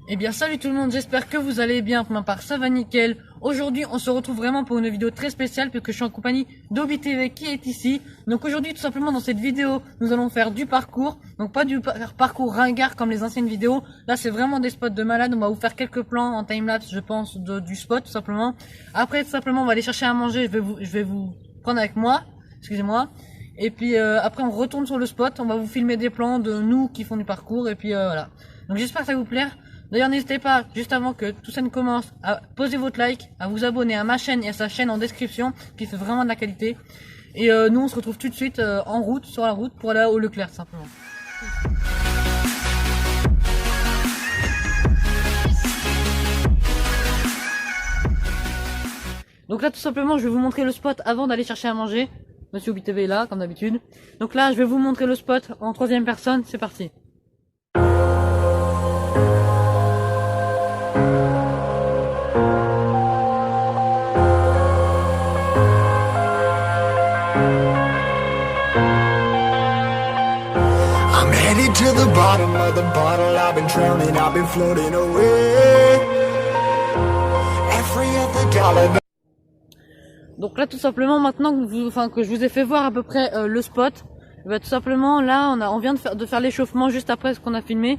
Eh bien salut tout le monde, j'espère que vous allez bien, pour ma part ça va nickel. Aujourd'hui on se retrouve vraiment pour une vidéo très spéciale puisque je suis en compagnie d'Obi TV qui est ici. Donc aujourd'hui tout simplement dans cette vidéo nous allons faire du parcours, donc pas du parcours ringard comme les anciennes vidéos. Là c'est vraiment des spots de malade, on va vous faire quelques plans en timelapse je pense du spot tout simplement. Après tout simplement on va aller chercher à manger, je vais vous prendre avec moi, excusez-moi. Et puis après on retourne sur le spot, on va vous filmer des plans de nous qui font du parcours et puis voilà. Donc j'espère que ça vous plaire. D'ailleurs n'hésitez pas, juste avant que tout ça ne commence, à poser votre like, à vous abonner à ma chaîne et à sa chaîne en description, qui fait vraiment de la qualité. Et nous on se retrouve tout de suite en route, sur la route, pour aller au Leclerc simplement. Donc là tout simplement je vais vous montrer le spot avant d'aller chercher à manger. Monsieur Obi TV est là, comme d'habitude. Donc là je vais vous montrer le spot en troisième personne, c'est parti. To the bottom of the bottle, I've been drowning, I've been floating away. Every other dollar. Donc là tout simplement maintenant que je vous ai fait voir à peu près le spot, bah, tout simplement là on vient de faire l'échauffement juste après ce qu'on a filmé.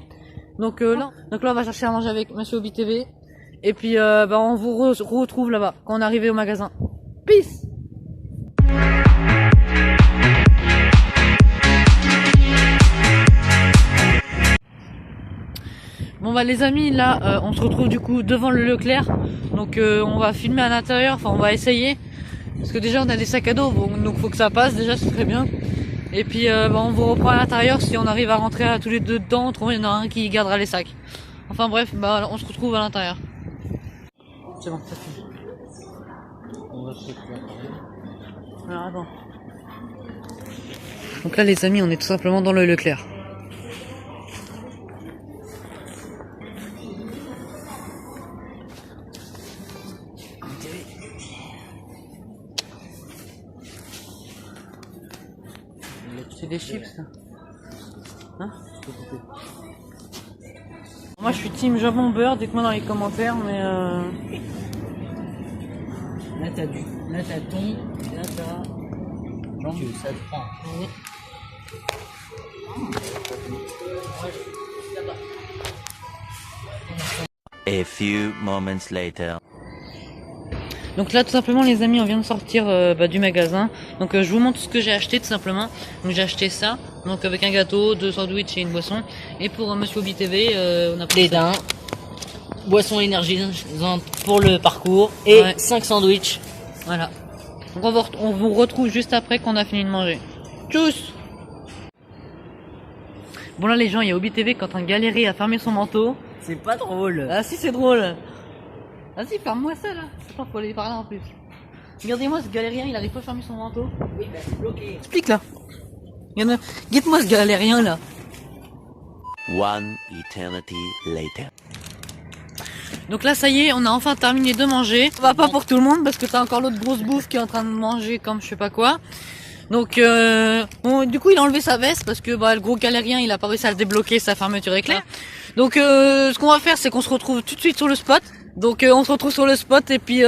Donc là on va chercher à manger avec Monsieur Obi TV et puis bah, on vous retrouve là-bas quand on est arrivé au magasin. Peace. Bon bah les amis, là on se retrouve du coup devant le Leclerc. Donc on va filmer à l'intérieur, enfin on va essayer. Parce que déjà on a des sacs à dos, bon, donc faut que ça passe, déjà c'est très bien. Et puis bah, on vous reprend à l'intérieur, si on arrive à rentrer tous les deux dedans, il y en a un qui gardera les sacs. Enfin bref, bah on se retrouve à l'intérieur. C'est bon, ça fait. Alors attends. Donc là les amis, on est tout simplement dans le Leclerc. C'est des chips ça. Hein? Moi je suis team jambon beurre, dites-moi dans les commentaires mais Là t'as thon, là t'as jambon, ça te prend. Oui. A few moments later. Donc là tout simplement les amis on vient de sortir du magasin. Donc je vous montre ce que j'ai acheté tout simplement. Donc j'ai acheté ça, donc avec un gâteau, 2 sandwichs et une boisson. Et pour Monsieur Obi TV on a pris Des daims, boisson énergisante pour le parcours et 5 sandwichs. Voilà. Donc on vous retrouve juste après qu'on a fini de manger. Tchuss. Bon là les gens, il y a Obi TV qui est en train de galérer à fermer son manteau. C'est pas drôle. Ah si c'est drôle. Vas-y, ferme-moi ça là. Attends, faut aller par là en plus. Regardez-moi ce galérien, il arrive pas à fermer son manteau. Oui, bah c'est bloqué. Explique là. Guette-moi ce galérien là. One eternity later. Donc là ça y est, on a enfin terminé de manger. Ça va pas pour tout le monde parce que t'as encore l'autre grosse bouffe qui est en train de manger comme je sais pas quoi. Donc bon, du coup il a enlevé sa veste parce que bah, le gros galérien il a pas réussi à le débloquer, sa fermeture éclair. Donc ce qu'on va faire c'est qu'on se retrouve tout de suite sur le spot. Donc on se retrouve sur le spot et puis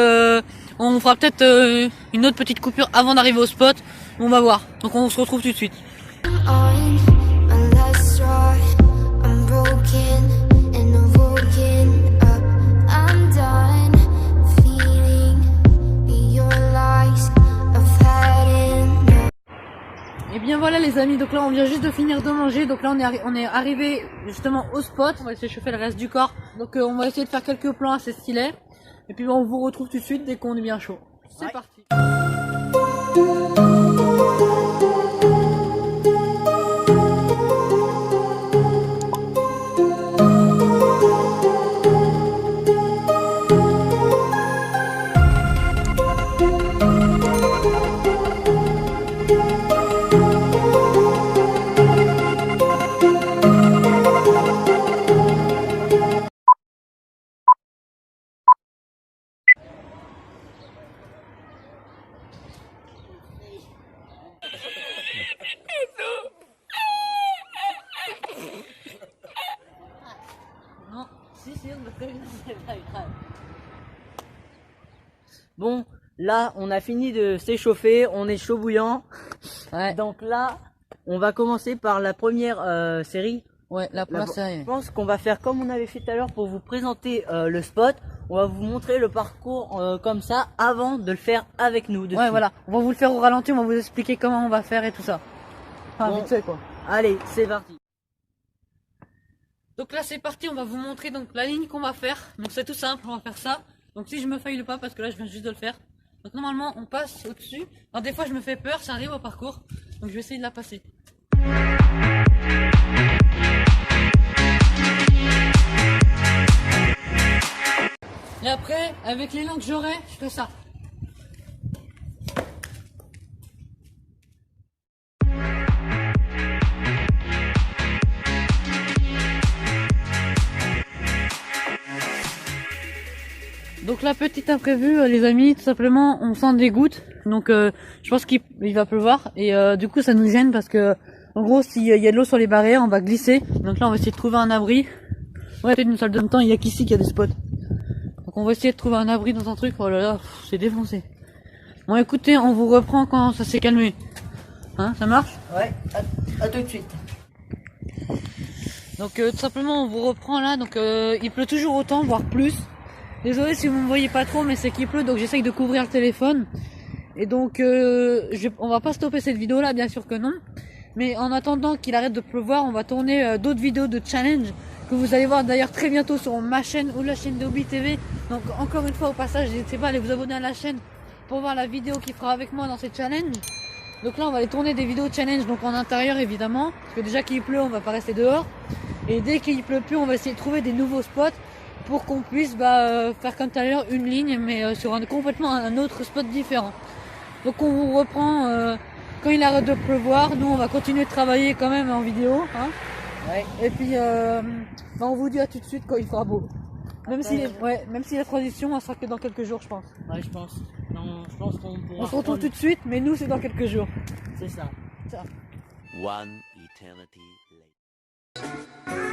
on fera peut-être une autre petite coupure avant d'arriver au spot. On va voir. Donc on se retrouve tout de suite. Et bien voilà les amis, donc là on vient juste de finir de manger, donc là on est arrivé justement au spot, on va essayer de chauffer le reste du corps, donc on va essayer de faire quelques plans assez stylés, et puis on vous retrouve tout de suite dès qu'on est bien chaud. C'est parti. Si, on me prévient, c'est pas grave. Bon, là, on a fini de s'échauffer, on est chaud bouillant. Ouais. Donc là, on va commencer par la première série. Ouais, la première série. Je pense qu'on va faire comme on avait fait tout à l'heure pour vous présenter le spot. On va vous montrer le parcours comme ça avant de le faire avec nous. Dessus. Ouais, voilà. On va vous le faire au ralenti, on va vous expliquer comment on va faire et tout ça. Enfin, Bon. vite fait, quoi. Allez, c'est parti. Donc là, c'est parti, on va vous montrer donc la ligne qu'on va faire. Donc c'est tout simple, on va faire ça. Donc si je me faille pas, parce que là, je viens juste de le faire. Donc normalement, on passe au-dessus. Alors des fois, je me fais peur, ça arrive au parcours. Donc je vais essayer de la passer. Et après, avec l'élan que j'aurai, je fais ça. Donc la petite imprévue, les amis, tout simplement, on sent des gouttes. Donc je pense qu'il va pleuvoir. Et du coup, ça nous gêne parce que, en gros, s'il y a de l'eau sur les barrières, on va glisser. Donc là, on va essayer de trouver un abri. Ouais, peut-être une salle de temps, il y a qu'ici qu'il y a des spots. Donc on va essayer de trouver un abri dans un truc. Oh là là, c'est défoncé. Bon, écoutez, on vous reprend quand ça s'est calmé. Hein, ça marche? Ouais, à tout de suite. Donc tout simplement, on vous reprend là. Donc il pleut toujours autant, voire plus. Désolé si vous me voyez pas trop, mais c'est qu'il pleut, donc j'essaye de couvrir le téléphone. Et donc, on va pas stopper cette vidéo là, bien sûr que non. Mais en attendant qu'il arrête de pleuvoir, on va tourner d'autres vidéos de challenge que vous allez voir d'ailleurs très bientôt sur ma chaîne ou la chaîne d'Obi TV. Donc encore une fois au passage, n'hésitez pas à aller vous abonner à la chaîne pour voir la vidéo qu'il fera avec moi dans ces challenges. Donc là, on va aller tourner des vidéos challenge, donc en intérieur évidemment, parce que déjà qu'il pleut, on va pas rester dehors. Et dès qu'il pleut plus, on va essayer de trouver des nouveaux spots pour qu'on puisse faire comme tout à l'heure une ligne, mais sur complètement un autre spot différent. Donc on vous reprend quand il arrête de pleuvoir. Nous on va continuer de travailler quand même en vidéo, hein. Ouais. Et puis on vous dit à tout de suite quand il fera beau. Même si la transition elle sera que dans quelques jours, je pense. Ouais, je pense. Non, je pense qu'on pourra. On se retrouve tout de suite, mais nous c'est dans quelques jours. C'est ça. Ça. One eternity later.